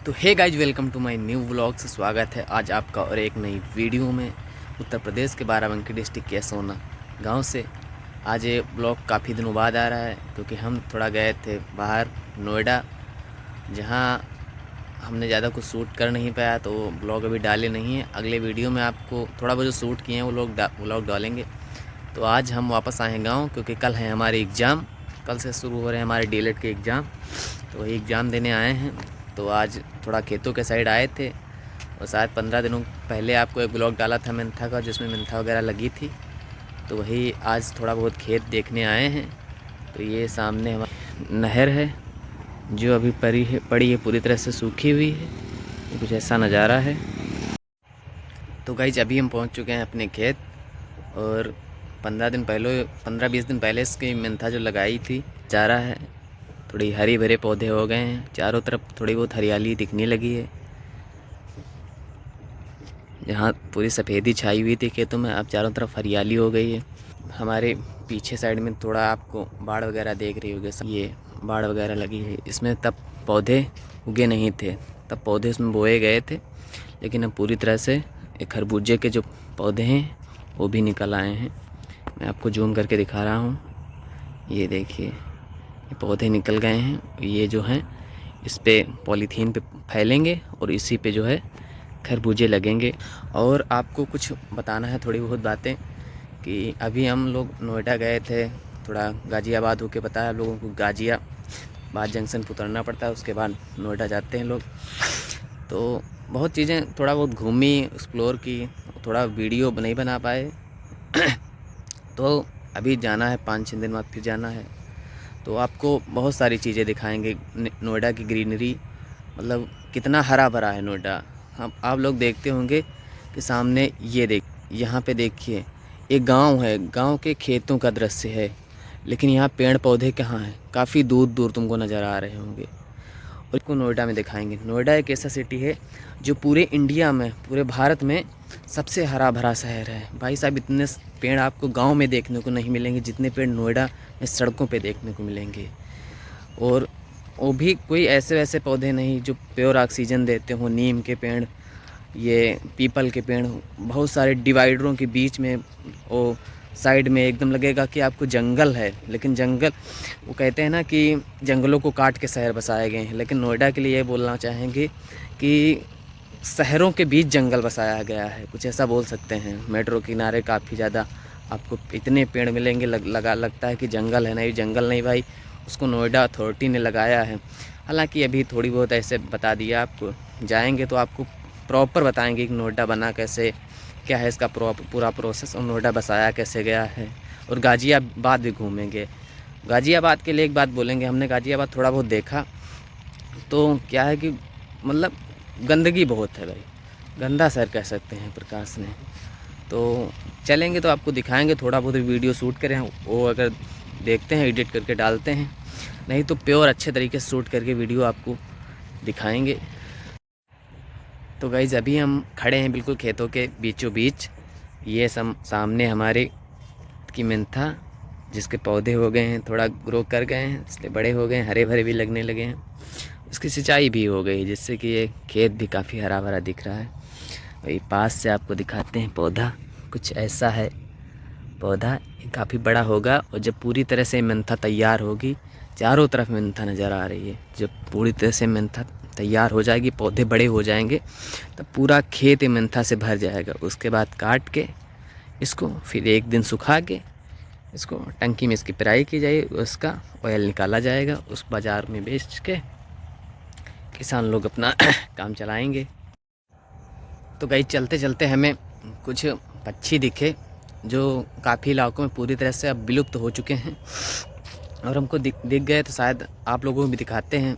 तो hey guys, welcome to my new vlog. से स्वागत है आज आपका और एक नई वीडियो में। उत्तर प्रदेश के बाराबंकी डिस्ट्रिक्ट के सोना गांव से आज ये ब्लॉग काफ़ी दिनों बाद आ रहा है, क्योंकि हम थोड़ा गए थे बाहर नोएडा, जहां हमने ज़्यादा कुछ शूट कर नहीं पाया, तो ब्लॉग अभी डाले नहीं है। अगले वीडियो में आपको थोड़ा बहुत जो शूट किए हैं वो व्लॉग डालेंगे। तो आज हम वापस आए हैं गाँव, क्योंकि कल है हमारे एग्ज़ाम। कल से शुरू हो रहे हैं हमारे डीएलएड के एग्ज़ाम, तो वही एग्ज़ाम देने आए हैं। तो आज थोड़ा खेतों के साइड आए थे, और शायद 15 दिनों पहले आपको एक ब्लॉग डाला था मेंथा का, जिसमें मेंथा वगैरह लगी थी। तो वही आज थोड़ा बहुत खेत देखने आए हैं। तो ये सामने हमारी नहर है, जो अभी पड़ी है पूरी तरह से सूखी हुई है। कुछ ऐसा नज़ारा है। तो गाइज अभी हम पहुंच चुके हैं अपने खेत, और 15-20 दिन पहले इसकी मेंथा जो लगाई थी जा रहा है। थोड़ी हरी भरे पौधे हो गए हैं, चारों तरफ थोड़ी बहुत हरियाली दिखने लगी है। जहाँ पूरी सफ़ेदी छाई हुई थी खेतों में, अब चारों तरफ हरियाली हो गई है। हमारे पीछे साइड में थोड़ा आपको बाढ़ वगैरह देख रही होगी, ये बाढ़ वगैरह लगी है। इसमें तब पौधे उगे नहीं थे, तब पौधे इसमें बोए गए थे, लेकिन अब पूरी तरह से एक खरबूजे के जो पौधे हैं वो भी निकल आए हैं। मैं आपको जूम करके दिखा रहा हूँ, ये देखिए, ये पौधे निकल गए हैं। ये जो हैं इस पे पॉलीथीन पे फैलेंगे, और इसी पे जो है खरबूजे लगेंगे। और आपको कुछ बताना है, थोड़ी बहुत बातें, कि अभी हम लोग नोएडा गए थे, थोड़ा गाज़ियाबाद होके पता है आप लोगों को, गाज़ियाबाद जंक्शन पे उतरना पड़ता है, उसके बाद नोएडा जाते हैं लोग। तो बहुत चीज़ें थोड़ा बहुत घूमी, एक्सप्लोर की, थोड़ा वीडियो नहीं बना पाए। तो अभी जाना है, 5-6 दिन बाद फिर जाना है। तो आपको बहुत सारी चीज़ें दिखाएंगे। नोएडा की ग्रीनरी, मतलब कितना हरा भरा है नोएडा। हम आप लोग देखते होंगे कि सामने ये यहाँ पे देखिए, एक गांव है, गांव के खेतों का दृश्य है, लेकिन यहाँ पेड़ पौधे कहाँ हैं, काफ़ी दूर दूर तुमको नज़र आ रहे होंगे। और इसको नोएडा में दिखाएंगे। नोएडा एक ऐसा सिटी है जो पूरे इंडिया में, पूरे भारत में सबसे हरा भरा शहर है। भाई साहब, इतने पेड़ आपको गांव में देखने को नहीं मिलेंगे जितने पेड़ नोएडा में सड़कों पे देखने को मिलेंगे। और वो भी कोई ऐसे वैसे पौधे नहीं जो प्योर ऑक्सीजन देते हों। नीम के पेड़, ये पीपल के पेड़, बहुत सारे डिवाइडरों के बीच में, वो साइड में एकदम लगेगा कि आपको जंगल है। लेकिन जंगल, वो कहते हैं ना कि जंगलों को काट के शहर बसाए गए हैं, लेकिन नोएडा के लिए ये बोलना चाहेंगे कि शहरों के बीच जंगल बसाया गया है, कुछ ऐसा बोल सकते हैं। मेट्रो किनारे काफ़ी ज़्यादा आपको इतने पेड़ मिलेंगे, लगता है कि जंगल है। नहीं, जंगल नहीं भाई, उसको नोएडा अथॉरिटी ने लगाया है। हालांकि अभी थोड़ी बहुत ऐसे बता दिया, आपको जाएंगे तो आपको प्रॉपर बताएंगे कि नोएडा बना कैसे, क्या है इसका पूरा प्रोसेस, और नोएडा बसाया कैसे गया है। और गाज़ियाबाद भी घूमेंगे। गाज़ियाबाद के लिए एक बात बोलेंगे, हमने गाज़ियाबाद थोड़ा बहुत देखा, तो क्या है कि मतलब गंदगी बहुत है भाई, गंदा शहर कह सकते हैं प्रकाश ने। तो चलेंगे तो आपको दिखाएंगे, थोड़ा बहुत वीडियो शूट करें, वो अगर देखते हैं एडिट करके डालते हैं, नहीं तो प्योर अच्छे तरीके से शूट करके वीडियो आपको दिखाएंगे। तो गाइज़ अभी हम खड़े हैं बिल्कुल खेतों के बीचों बीच। ये सामने हमारे की मेंथा, जिसके पौधे हो गए हैं, थोड़ा ग्रो कर गए हैं, इसलिए बड़े हो गए हैं, हरे भरे भी लगने लगे हैं। उसकी सिंचाई भी हो गई, जिससे कि ये खेत भी काफ़ी हरा भरा दिख रहा है। वही पास से आपको दिखाते हैं, पौधा कुछ ऐसा है। पौधा काफ़ी बड़ा होगा, और जब पूरी तरह से मेंथा तैयार होगी, चारों तरफ मेंथा नज़र आ रही है, जब पूरी तरह से मेंथा तैयार हो जाएगी, पौधे बड़े हो जाएंगे, तब पूरा खेत मेंथा से भर जाएगा। उसके बाद काट के इसको फिर एक दिन सुखा के इसको टंकी में इसकी पिराई की जाएगी, उसका ऑयल निकाला जाएगा, उस बाज़ार में बेच के किसान लोग अपना काम चलाएंगे। तो गई चलते चलते हमें कुछ पक्षी दिखे, जो काफ़ी इलाकों में पूरी तरह से अब विलुप्त हो चुके हैं, और हमको दिख गए, तो शायद आप लोगों को भी दिखाते हैं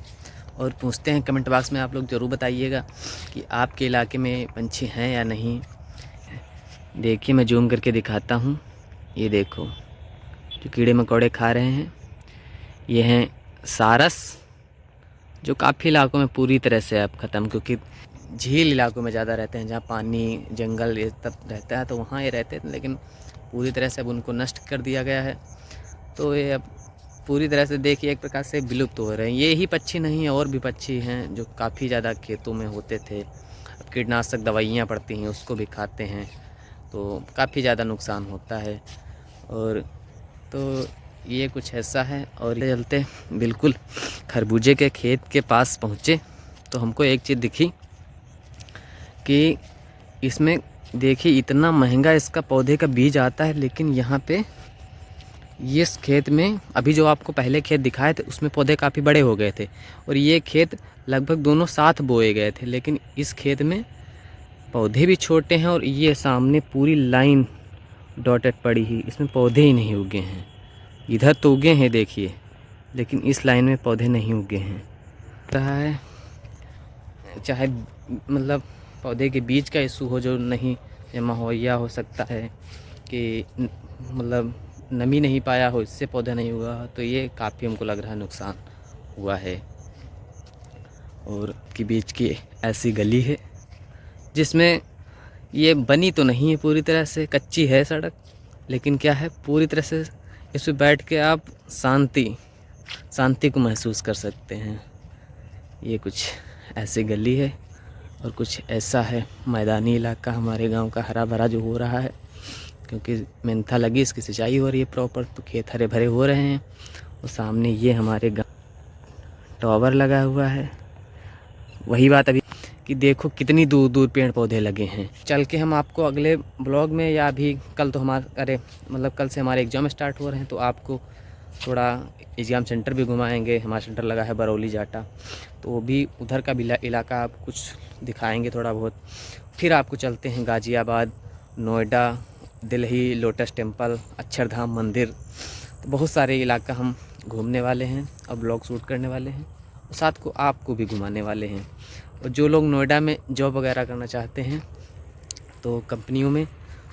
और पूछते हैं। कमेंट बॉक्स में आप लोग ज़रूर बताइएगा कि आपके इलाके में पंछी हैं या नहीं। देखिए, मैं जूम करके दिखाता हूँ, ये देखो जो कीड़े मकोड़े खा रहे हैं, ये हैं सारस, जो काफ़ी इलाकों में पूरी तरह से अब ख़त्म, क्योंकि झील इलाकों में ज़्यादा रहते हैं, जहाँ पानी जंगल ये तब रहता है, तो वहाँ ये रहते हैं, लेकिन पूरी तरह से अब उनको नष्ट कर दिया गया है। तो ये अब पूरी तरह से देखिए एक प्रकार से विलुप्त हो रहे हैं। ये ही पक्षी नहीं है, और भी पक्षी हैं जो काफ़ी ज़्यादा खेतों में होते थे। अब कीटनाशक दवाइयाँ पड़ती हैं, उसको भी खाते हैं तो काफ़ी ज़्यादा नुकसान होता है। और तो ये कुछ ऐसा है। और चलते बिल्कुल खरबूजे के खेत के पास पहुँचे तो हमको एक चीज़ दिखी कि इसमें देखिए इतना महंगा इसका पौधे का बीज आता है, लेकिन यहाँ पे इस खेत में अभी जो आपको पहले खेत दिखाए थे उसमें पौधे काफ़ी बड़े हो गए थे, और ये खेत लगभग दोनों साथ बोए गए थे, लेकिन इस खेत में पौधे भी छोटे हैं और ये सामने पूरी लाइन डॉटेड पड़ी ही, इसमें पौधे ही नहीं उगे हैं। इधर तो उगे हैं देखिए, लेकिन इस लाइन में पौधे नहीं उगे हैं। रहा है चाहे मतलब पौधे के बीज का इशू हो जो नहीं मुहैया हो सकता है, कि मतलब नमी नहीं पाया हो, इससे पौधा नहीं हुआ, तो ये काफ़ी हमको लग रहा है नुकसान हुआ है। और कि बीच की ऐसी गली है जिसमें ये बनी तो नहीं है पूरी तरह से, कच्ची है सड़क, लेकिन क्या है पूरी तरह से इस पर बैठ के आप शांति को महसूस कर सकते हैं। ये कुछ ऐसी गली है और कुछ ऐसा है मैदानी इलाका हमारे गांव का, हरा भरा जो हो रहा है, क्योंकि मेंथा लगी इसकी सिंचाई हो रही है प्रॉपर, तो खेत हरे भरे हो रहे हैं। और सामने ये हमारे गाँव टावर लगा हुआ है। वही बात अभी कि देखो कितनी दूर दूर पेड़ पौधे लगे हैं। चल के हम आपको अगले ब्लॉग में, या अभी कल तो कल से हमारे एग्ज़ाम स्टार्ट हो रहे हैं, तो आपको थोड़ा एग्ज़ाम सेंटर भी घुमाएंगे। हमारा सेंटर लगा है बरौली जाटा, तो वो भी उधर का भी इलाका आप कुछ दिखाएंगे थोड़ा बहुत। फिर आपको चलते हैं गाज़ियाबाद, नोएडा, दिल्ली, लोटस टेम्पल, अक्षरधाम मंदिर, तो बहुत सारे इलाका हम घूमने वाले हैं और ब्लॉग शूट करने वाले हैं, और साथ को आपको भी घुमाने वाले हैं। और जो लोग नोएडा में जॉब वगैरह करना चाहते हैं तो कंपनियों में,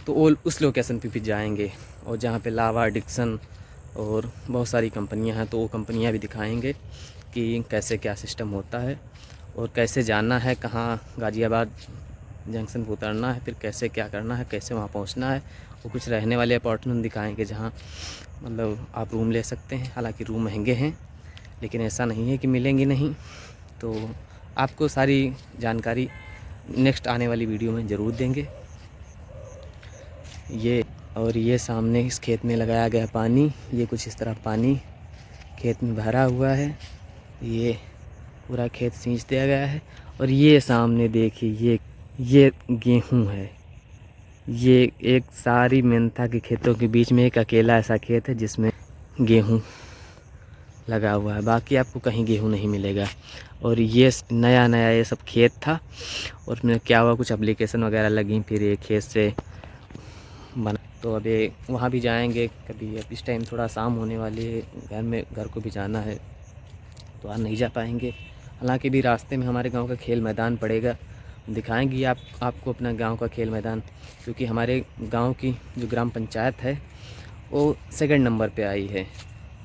तो वो उस लोकेशन पे भी जाएंगे, और जहाँ पे लावा, डिक्सन और बहुत सारी कंपनियां हैं, तो वो कंपनियां भी दिखाएंगे कि कैसे क्या सिस्टम होता है और कैसे जाना है, कहाँ गाज़ियाबाद जंक्शन पर उतरना है, फिर कैसे क्या करना है, कैसे वहाँ पहुँचना है। वो कुछ रहने वाले अपार्टमेंट दिखाएंगे जहाँ मतलब आप रूम ले सकते हैं। हालांकि रूम महंगे हैं, लेकिन ऐसा नहीं है कि मिलेंगी नहीं। तो आपको सारी जानकारी नेक्स्ट आने वाली वीडियो में ज़रूर देंगे। ये सामने इस खेत में लगाया गया पानी, ये कुछ इस तरह पानी खेत में भरा हुआ है। ये पूरा खेत सींच दिया गया है। और ये सामने देखिए ये गेहूं है। ये एक सारी मेंथा के खेतों के बीच में एक अकेला ऐसा खेत है जिसमें गेहूं लगा हुआ है, बाकी आपको कहीं गेहूं नहीं मिलेगा। और ये नया ये सब खेत था, और उसमें क्या हुआ कुछ एप्लीकेशन वगैरह लगी, फिर ये खेत से बना। तो अभी वहाँ भी जाएंगे कभी। अब इस टाइम थोड़ा शाम होने वाली है, घर को भी जाना है, तो आज नहीं जा पाएंगे। हालांकि भी रास्ते में हमारे गांव का खेल मैदान पड़ेगा, दिखाएंगे आपको अपना गांव का खेल मैदान, क्योंकि हमारे गांव की जो ग्राम पंचायत है वो 2nd नंबर पे आई है।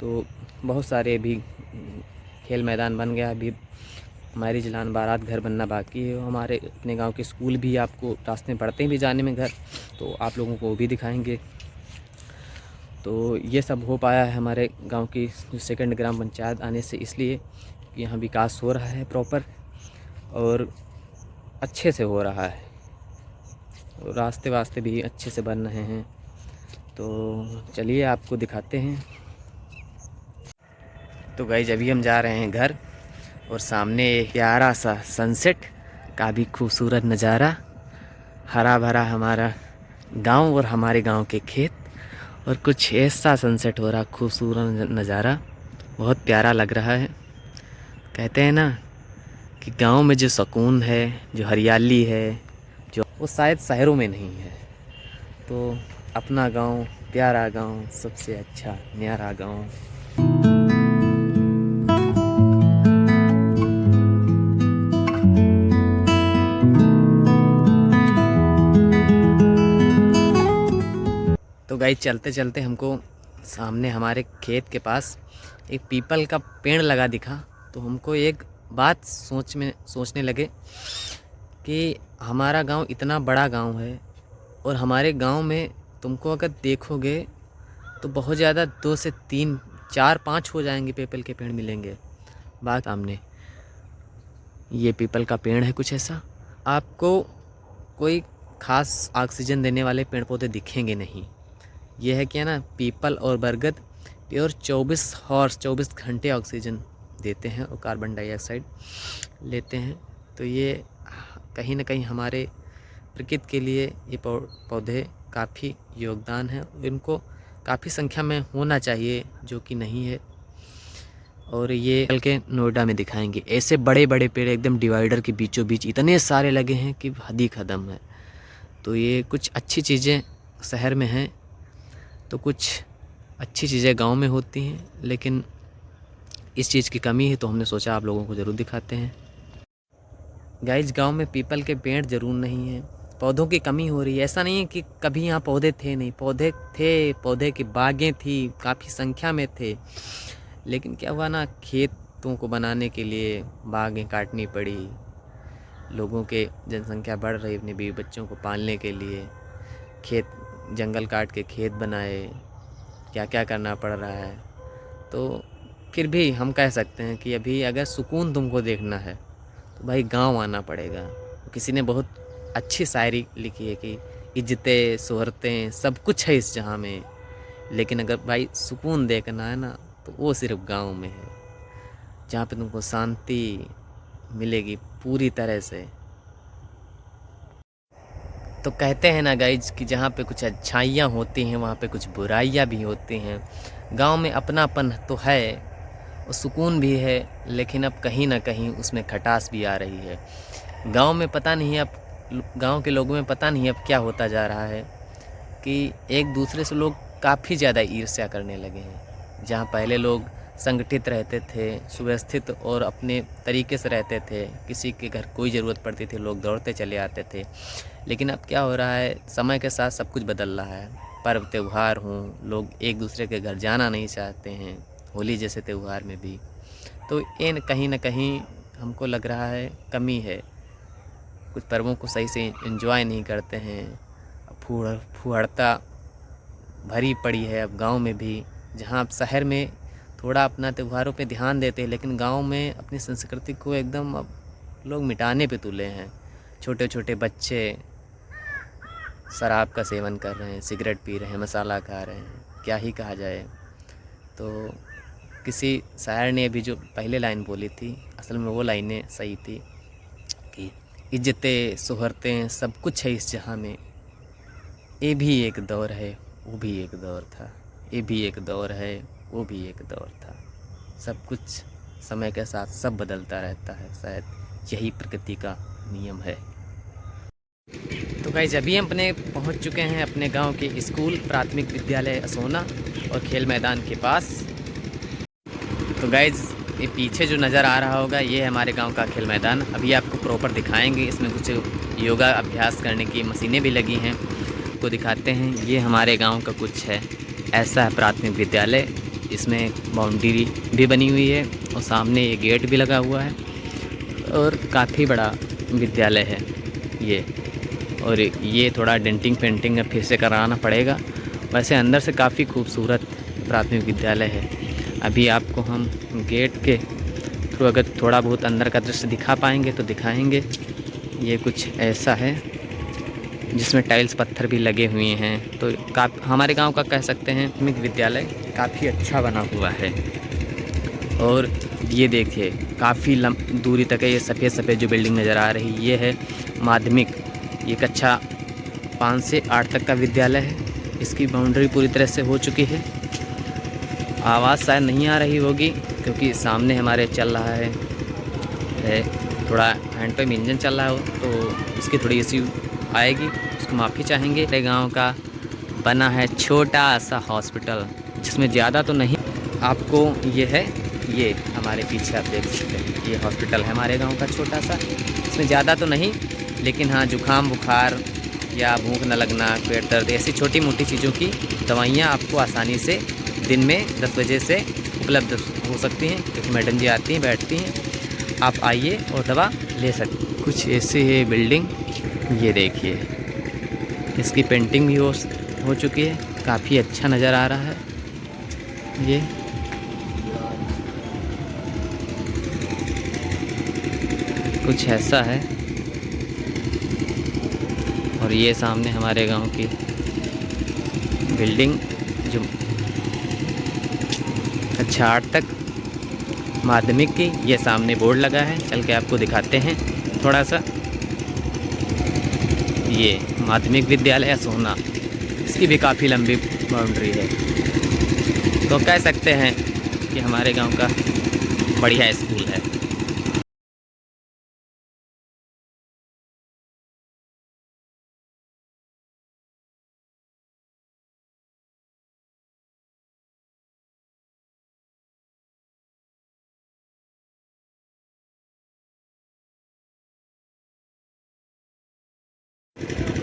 तो बहुत सारे भी खेल मैदान बन गया। अभी हमारी जलान बारात घर बनना बाकी है। हमारे अपने गांव के स्कूल भी आपको रास्ते में पड़ते हैं भी जाने में घर, तो आप लोगों को वो भी दिखाएंगे। तो ये सब हो पाया है हमारे गांव की जो 2nd ग्राम पंचायत आने से, इसलिए कि यहाँ विकास हो रहा है प्रॉपर और अच्छे से हो रहा है। रास्ते वास्ते भी अच्छे से बन रहे हैं। तो चलिए आपको दिखाते हैं। तो गाइस अभी हम जा रहे हैं घर, और सामने एक प्यारा सा सनसेट का भी खूबसूरत नज़ारा, हरा भरा हमारा गांव और हमारे गांव के खेत, और कुछ ऐसा सनसेट हो रहा, खूबसूरत नज़ारा, बहुत प्यारा लग रहा है। कहते हैं ना कि गांव में जो सुकून है, जो हरियाली है, जो वो शायद शहरों में नहीं है। तो अपना गांव, प्यारा गांव, सबसे अच्छा न्यारा गांव। तो गाइस चलते चलते हमको सामने हमारे खेत के पास एक पीपल का पेड़ लगा दिखा, तो हमको एक बात सोचने लगे कि हमारा गांव इतना बड़ा गांव है, और हमारे गांव में तुमको अगर देखोगे तो बहुत ज़्यादा 2 से 3 4-5 हो जाएंगे पीपल के पेड़ मिलेंगे। बाकी सामने ये पीपल का पेड़ है कुछ ऐसा। आपको कोई ख़ास ऑक्सीजन देने वाले पेड़ पौधे दिखेंगे नहीं। ये है क्या ना, पीपल और बरगद प्योर 24 घंटे ऑक्सीजन देते हैं और कार्बन डाइऑक्साइड लेते हैं। तो ये कहीं ना कहीं हमारे प्रकृति के लिए ये पौधे काफ़ी योगदान है। इनको काफ़ी संख्या में होना चाहिए, जो कि नहीं है। और ये कल के नोएडा में दिखाएंगे, ऐसे बड़े बड़े पेड़ एकदम डिवाइडर के बीचों बीच इतने सारे लगे हैं कि हद ही ख़त्म है। तो ये कुछ अच्छी चीज़ें शहर में हैं, तो कुछ अच्छी चीज़ें गांव में होती हैं, लेकिन इस चीज़ की कमी है। तो हमने सोचा आप लोगों को ज़रूर दिखाते हैं। गाइस, गांव में पीपल के पेड़ ज़रूर नहीं हैं, पौधों की कमी हो रही है। ऐसा नहीं है कि कभी यहाँ पौधे थे नहीं, पौधे थे, पौधे की बागें थी, काफ़ी संख्या में थे। लेकिन क्या हुआ ना, खेतों को बनाने के लिए बागें काटनी पड़ी। लोगों के जनसंख्या बढ़ रही, अपने बीवी बच्चों को पालने के लिए खेत, जंगल काट के खेत बनाए, क्या क्या करना पड़ रहा है। तो फिर भी हम कह सकते हैं कि अभी अगर सुकून तुमको देखना है तो भाई गांव आना पड़ेगा। किसी ने बहुत अच्छी शायरी लिखी है कि इज्जतें शोहरतें सब कुछ है इस जहां में, लेकिन अगर भाई सुकून देखना है ना तो वो सिर्फ गांव में है, जहाँ पे तुमको शांति मिलेगी पूरी तरह से। तो कहते हैं ना गाइज कि जहाँ पे कुछ अच्छाइयाँ होती हैं वहाँ पे कुछ बुराइयाँ भी होती हैं। गांव में अपनापन तो है और सुकून भी है, लेकिन अब कहीं ना कहीं उसमें खटास भी आ रही है। गांव में पता नहीं, अब गांव के लोगों में पता नहीं अब क्या होता जा रहा है कि एक दूसरे से लोग काफ़ी ज़्यादा ईर्ष्या करने लगे हैं। जहाँ पहले लोग संगठित रहते थे, सुव्यवस्थित और अपने तरीके से रहते थे, किसी के घर कोई ज़रूरत पड़ती थी लोग दौड़ते चले आते थे। लेकिन अब क्या हो रहा है, समय के साथ सब कुछ बदल रहा है। पर्व त्यौहार हों, लोग एक दूसरे के घर जाना नहीं चाहते हैं, होली जैसे त्यौहार में भी। तो इन कहीं ना कहीं हमको लग रहा है कमी है। कुछ पर्वों को सही से एंजॉय नहीं करते हैं। फुहड़ता भरी पड़ी है अब गांव में भी। जहां आप शहर में थोड़ा अपना त्योहारों पे ध्यान देते हैं, लेकिन गांव में अपनी संस्कृति को एकदम अब लोग मिटाने पे तुले हैं। छोटे छोटे बच्चे शराब का सेवन कर रहे हैं, सिगरेट पी रहे हैं, मसाला खा रहे हैं, क्या ही कहा जाए। तो किसी शायर ने अभी जो पहले लाइन बोली थी, असल में वो लाइनें सही थी कि इज्जतें शोहरतें सब कुछ है इस जहां में, ये भी एक दौर है वो भी एक दौर था, ये भी एक दौर है वो भी एक दौर था। सब कुछ समय के साथ सब बदलता रहता है, शायद यही प्रकृति का नियम है। तो गाइस, अभी हम अपने पहुंच चुके हैं अपने गांव के स्कूल प्राथमिक विद्यालय असोना और खेल मैदान के पास। तो गाइस, ये पीछे जो नज़र आ रहा होगा ये है हमारे गांव का खेल मैदान। अभी आपको प्रॉपर दिखाएंगे, इसमें कुछ योगा अभ्यास करने की मशीनें भी लगी हैं, को दिखाते हैं। ये हमारे गांव का कुछ है, ऐसा है प्राथमिक विद्यालय। इसमें बाउंड्री भी बनी हुई है और सामने ये गेट भी लगा हुआ है और काफ़ी बड़ा विद्यालय है ये। और ये थोड़ा डेंटिंग पेंटिंग फिर से कराना पड़ेगा। वैसे अंदर से काफ़ी खूबसूरत प्राथमिक विद्यालय है। अभी आपको हम गेट के थ्रू अगर थोड़ा बहुत अंदर का दृश्य दिखा पाएंगे तो दिखाएंगे। ये कुछ ऐसा है जिसमें टाइल्स पत्थर भी लगे हुए हैं। तो हमारे गांव का कह सकते हैं प्राथमिक विद्यालय काफ़ी अच्छा बना हुआ है। और ये देखिए काफ़ी दूरी तक है, ये सफ़ेद सफ़ेद जो बिल्डिंग नज़र आ रही ये है माध्यमिक। ये कक्षा 5 से 8 तक का विद्यालय है। इसकी बाउंड्री पूरी तरह से हो चुकी है। आवाज़ शायद नहीं आ रही होगी क्योंकि सामने हमारे चल रहा है थोड़ा हैंड पंप इंजन चल रहा हो, तो उसकी थोड़ी इश्यू आएगी, उसको माफ़ी चाहेंगे। मेरे गांव का बना है छोटा सा हॉस्पिटल, जिसमें ज़्यादा तो नहीं, आपको ये हमारे पीछे आप देख सकते हैं, ये हॉस्पिटल है हमारे गांव का छोटा सा। इसमें ज़्यादा तो नहीं, लेकिन हाँ जुकाम बुखार या भूख न लगना, पेट दर्द, ऐसी छोटी मोटी चीज़ों की दवाइयाँ आपको आसानी से दिन में 10 बजे से उपलब्ध हो सकती हैं, क्योंकि मैडम जी आती हैं बैठती हैं, आप आइए और दवा ले सकते हैं। कुछ ऐसे है बिल्डिंग, ये देखिए इसकी पेंटिंग भी हो चुकी है, काफ़ी अच्छा नज़र आ रहा है ये। कुछ ऐसा है। और ये सामने हमारे गांव की बिल्डिंग जो कक्षा 8 तक माध्यमिक की, ये सामने बोर्ड लगा है, चल के आपको दिखाते हैं थोड़ा सा। ये माध्यमिक विद्यालय सोहना, इसकी भी काफ़ी लंबी बाउंड्री है, तो कह सकते हैं कि हमारे गांव का बढ़िया स्कूल है।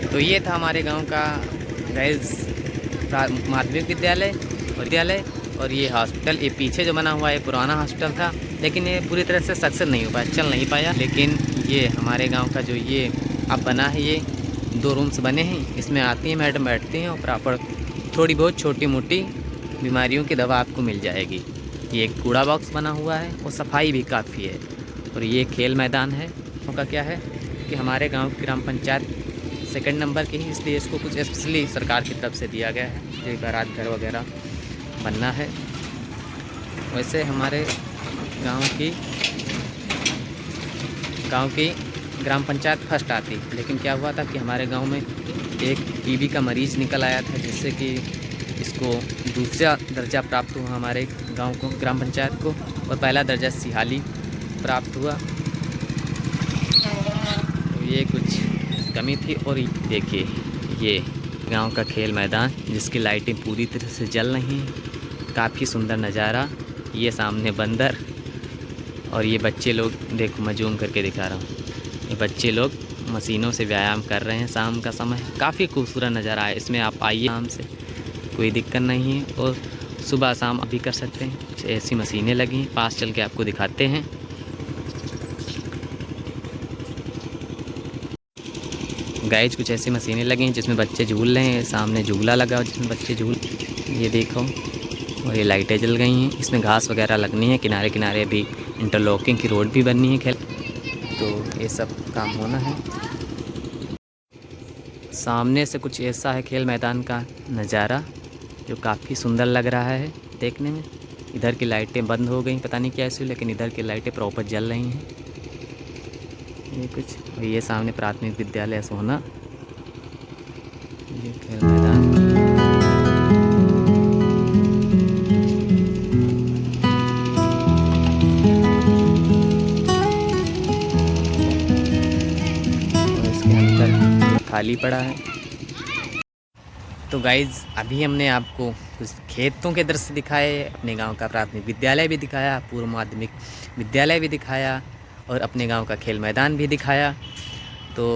तो ये था हमारे गांव का गैस माध्यमिक विद्यालय और ये हॉस्पिटल। ये पीछे जो बना हुआ है पुराना हॉस्पिटल था, लेकिन ये पूरी तरह से सक्सेस नहीं हो पाया, चल नहीं पाया। लेकिन ये हमारे गांव का जो ये अब बना है, ये 2 रूम्स बने हैं, इसमें आती हैं मैडम, बैठती हैं और प्रॉपर थोड़ी बहुत छोटी मोटी बीमारियों की दवा आपको मिल जाएगी। ये एक कूड़ा बॉक्स बना हुआ है और सफाई भी काफ़ी है। और ये खेल मैदान है, उनका क्या है कि हमारे गाँव की ग्राम पंचायत 2 नंबर की ही, इसलिए इसको कुछ स्पेशली सरकार की तरफ से दिया गया है, जो बारात घर वगैरह बनना है। वैसे हमारे गांव की ग्राम पंचायत फर्स्ट आती, लेकिन क्या हुआ था कि हमारे गांव में एक टीबी का मरीज़ निकल आया था, जिससे कि इसको दूसरा दर्जा प्राप्त हुआ हमारे गांव को, ग्राम पंचायत को, और पहला दर्जा सिहाली प्राप्त हुआ। तो ये कुछ कमी थी। और देखिए ये गांव का खेल मैदान, जिसकी लाइटें पूरी तरह से जल रही हैं, काफ़ी सुंदर नज़ारा। ये सामने बंदर और ये बच्चे लोग, देखो मैं जूम करके दिखा रहा हूँ, ये बच्चे लोग मशीनों से व्यायाम कर रहे हैं, शाम का समय, काफ़ी खूबसूरत नज़ारा है। इसमें आप आइए आराम से, कोई दिक्कत नहीं है, और सुबह शाम भी कर सकते हैं। कुछ ऐसी मशीनें लगी हैं, पास चल के आपको दिखाते हैं। गाइज कुछ ऐसी मशीनें लगी हैं जिसमें बच्चे झूल रहे हैं, सामने झूला लगा है जिसमें बच्चे झूल, ये देखो। और ये लाइटें जल गई हैं, इसमें घास वगैरह लगनी है, किनारे किनारे भी इंटरलॉकिंग की रोड भी बननी है खेल, तो ये सब काम होना है। सामने से कुछ ऐसा है खेल मैदान का नज़ारा, जो काफ़ी सुंदर लग रहा है देखने में। इधर की लाइटें बंद हो गई, पता नहीं क्या ऐसी, लेकिन इधर की लाइटें प्रॉपर जल रही हैं। ये कुछ, और ये सामने प्राथमिक विद्यालय सोहना, ये खेल मैदान। और इसके अंदर खाली पड़ा है। तो गाइज़ अभी हमने आपको कुछ खेतों के दृश्य दिखाए, अपने गांव का प्राथमिक विद्यालय भी दिखाया, पूर्व माध्यमिक विद्यालय भी दिखाया, और अपने गांव का खेल मैदान भी दिखाया। तो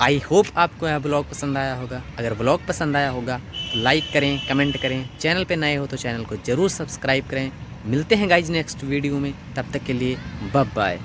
आई होप आपको यह ब्लॉग पसंद आया होगा। अगर ब्लॉग पसंद आया होगा तो लाइक करें, कमेंट करें, चैनल पे नए हो तो चैनल को ज़रूर सब्सक्राइब करें। मिलते हैं गाइज नेक्स्ट वीडियो में, तब तक के लिए बाय बाय।